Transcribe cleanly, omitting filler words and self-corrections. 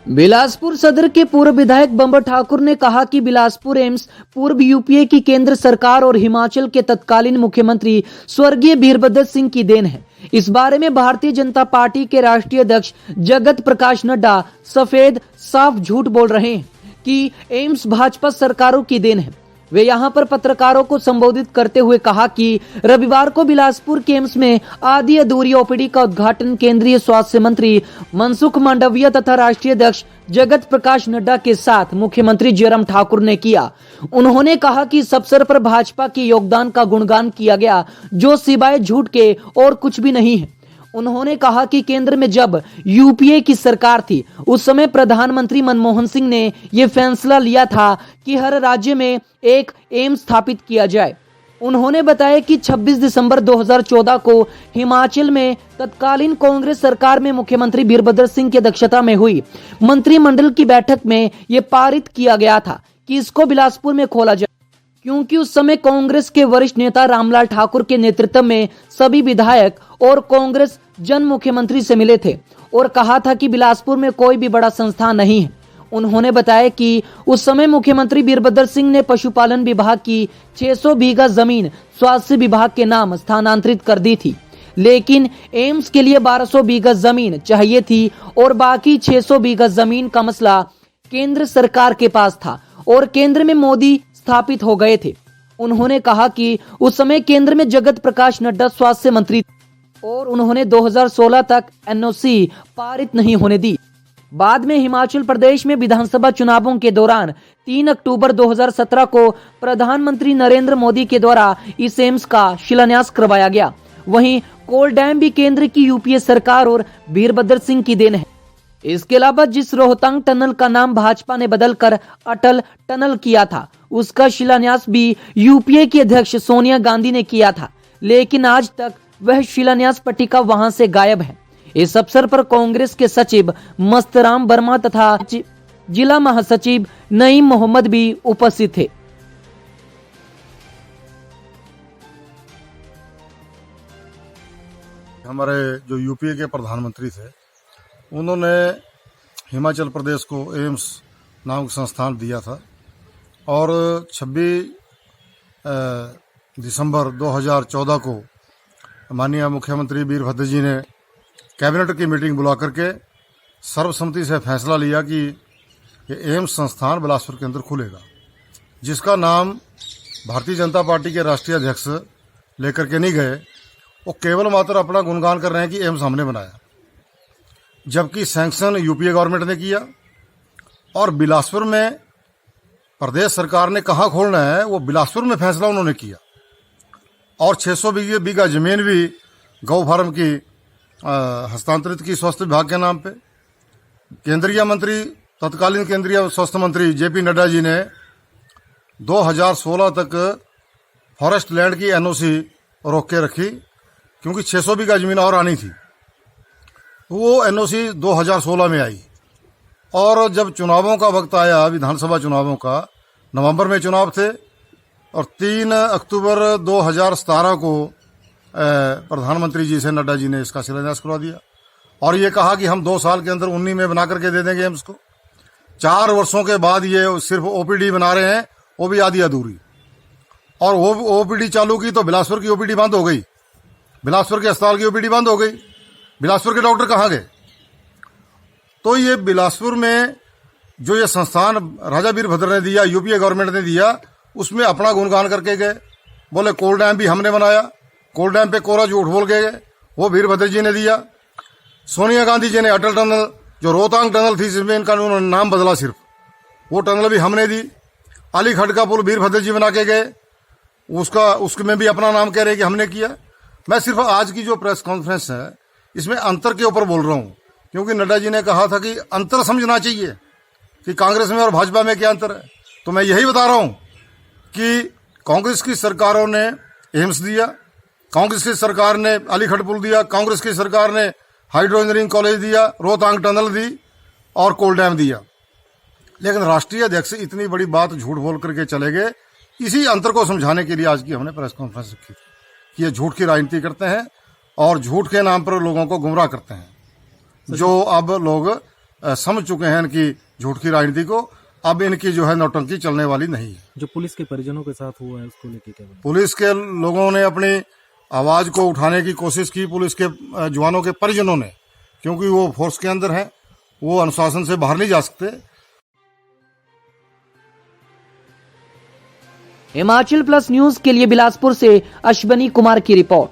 बिलासपुर सदर के पूर्व विधायक बंबर ठाकुर ने कहा कि बिलासपुर एम्स पूर्व यूपीए की केंद्र सरकार और हिमाचल के तत्कालीन मुख्यमंत्री स्वर्गीय वीरभद्र सिंह की देन है। इस बारे में भारतीय जनता पार्टी के राष्ट्रीय अध्यक्ष जगत प्रकाश नड्डा सफेद साफ झूठ बोल रहे हैं कि एम्स भाजपा सरकारों की देन है। वे यहां पर पत्रकारों को संबोधित करते हुए कहा कि रविवार को बिलासपुर के एम्स में आधी अधूरी ओपीडी का उद्घाटन केंद्रीय स्वास्थ्य मंत्री मनसुख मांडविया तथा राष्ट्रीय अध्यक्ष जगत प्रकाश नड्डा के साथ मुख्यमंत्री जयराम ठाकुर ने किया। उन्होंने कहा कि इस अवसर पर भाजपा के योगदान का गुणगान किया गया, जो सिवाय झूठ के और कुछ भी नहीं है। उन्होंने कहा कि केंद्र में जब यूपीए की सरकार थी, उस समय प्रधानमंत्री मनमोहन सिंह ने यह फैसला लिया था कि हर राज्य में एक एम्स स्थापित किया जाए। उन्होंने बताया कि 26 दिसंबर 2014 को हिमाचल में तत्कालीन कांग्रेस सरकार में मुख्यमंत्री वीरभद्र सिंह की अध्यक्षता में हुई मंत्रिमंडल की बैठक में यह पारित किया गया था कि इसको बिलासपुर में खोला जाए, क्योंकि उस समय कांग्रेस के वरिष्ठ नेता रामलाल ठाकुर के नेतृत्व में सभी विधायक और कांग्रेस जन मुख्यमंत्री से मिले थे और कहा था कि बिलासपुर में कोई भी बड़ा संस्थान नहीं है। उन्होंने बताया कि उस समय मुख्यमंत्री वीरभद्र सिंह ने पशुपालन विभाग की 600 बीघा जमीन स्वास्थ्य विभाग के नाम स्थानांतरित कर दी थी, लेकिन एम्स के लिए 1200 बीघा जमीन चाहिए थी और बाकी 600 बीघा जमीन का मसला केंद्र सरकार के पास था और केंद्र में मोदी स्थापित हो गए थे। उन्होंने कहा कि उस समय केंद्र में जगत प्रकाश नड्डा स्वास्थ्य मंत्री और उन्होंने 2016 तक एनओसी पारित नहीं होने दी। बाद में हिमाचल प्रदेश में विधानसभा चुनावों के दौरान 3 अक्टूबर 2017 को प्रधानमंत्री नरेंद्र मोदी के द्वारा इस एम्स का शिलान्यास करवाया गया। वहीं कोल डैम भी केंद्र की यूपीए सरकार और वीरभद्र सिंह की देन है। इसके अलावा जिस रोहतांग टनल का नाम भाजपा ने बदलकर अटल टनल किया था, उसका शिलान्यास भी यूपीए की अध्यक्ष सोनिया गांधी ने किया था, लेकिन आज तक वह शिलान्यास पट्टिका वहां से गायब है। इस अवसर पर कांग्रेस के सचिव मस्तराम वर्मा तथा जिला महासचिव नईम मोहम्मद भी उपस्थित थे। हमारे जो यूपीए के प्रधानमंत्री थे, उन्होंने हिमाचल प्रदेश को एम्स नामक संस्थान दिया था और 26 दिसंबर 2014 को माननीय मुख्यमंत्री वीरभद्र जी ने कैबिनेट की मीटिंग बुला करके सर्वसम्मति से फैसला लिया कि ये एम्स संस्थान बिलासपुर के अंदर खुलेगा, जिसका नाम भारतीय जनता पार्टी के राष्ट्रीय अध्यक्ष लेकर के नहीं गए। वो केवल मात्र अपना गुणगान कर रहे हैं कि एम्स हमने बनाया, जबकि सैंक्शन यूपीए गवर्नमेंट ने किया और बिलासपुर में प्रदेश सरकार ने कहाँ खोलना है वो बिलासपुर में फैसला उन्होंने किया। और 600 बीघा जमीन भी गौ फार्म की हस्तांतरित की स्वास्थ्य विभाग के नाम पे। केंद्रीय मंत्री तत्कालीन केंद्रीय स्वास्थ्य मंत्री जेपी नड्डा जी ने 2016 तक फॉरेस्ट लैंड की एनओसी रोक के रखी, क्योंकि 600 बीघा जमीन और आनी थी। वो एनओसी 2016 में आई और जब चुनावों का वक्त आया, विधानसभा चुनावों का, नवंबर में चुनाव थे और 3 अक्टूबर 2017 को प्रधानमंत्री जी से नड्डा जी ने इसका शिलान्यास करवा दिया और ये कहा कि हम 2 साल के अंदर 19 में बना करके दे देंगे एम्स को। 4 वर्षों के बाद ये सिर्फ ओपीडी बना रहे हैं, वो भी आधी अधूरी। और वो ओपीडी चालू की तो बिलासपुर की ओपीडी बंद हो गई, बिलासपुर के अस्पताल की ओपीडी बंद हो गई। बिलासपुर के डॉक्टर कहाँ गए? तो ये बिलासपुर में जो ये संस्थान राजा वीरभद्र ने दिया, यूपीए गवर्नमेंट ने दिया, उसमें अपना गुणगान करके गए, बोले कोल डैम भी हमने बनाया। कोल डैम पे कोरा झूठ बोल के गए, वो वीरभद्र जी ने दिया। सोनिया गांधी जी ने अटल टनल, जो रोहतांग टनल थी जिसमें इनका उन्होंने नाम बदला सिर्फ, वो टनल भी हमने दी। अली खड़ का पुल वीरभद्र जी बना के गए, उसमें भी अपना नाम कह रहे कि हमने किया। मैं सिर्फ आज की जो प्रेस कॉन्फ्रेंस है इसमें अंतर के ऊपर बोल रहा हूँ, क्योंकि नड्डा जी ने कहा था कि अंतर समझना चाहिए कि कांग्रेस में और भाजपा में क्या अंतर है। तो मैं यही बता रहा हूँ कि कांग्रेस की सरकारों ने एम्स दिया, कांग्रेस की सरकार ने अलीखड़ पुल दिया, कांग्रेस की सरकार ने हाइड्रो इंजीनियरिंग कॉलेज दिया, रोहतांग टनल दी और कोल डैम दिया। लेकिन राष्ट्रीय अध्यक्ष इतनी बड़ी बात झूठ बोल करके चले गए। इसी अंतर को समझाने के लिए आज की हमने प्रेस कॉन्फ्रेंस रखी थी कि ये झूठ की राजनीति करते हैं और झूठ के नाम पर लोगों को गुमराह करते हैं, जो अब लोग समझ चुके हैं इनकी झूठ की राजनीति को। अब इनकी जो है नौटंकी चलने वाली नहीं है। जो पुलिस के परिजनों के साथ हुआ है उसको लेके क्या बोलें? पुलिस के लोगों ने अपनी आवाज को उठाने की कोशिश की, पुलिस के जवानों के परिजनों ने, क्योंकि वो फोर्स के अंदर है, वो अनुशासन से बाहर नहीं जा सकते। हिमाचल प्लस न्यूज के लिए बिलासपुर से अश्वनी कुमार की रिपोर्ट।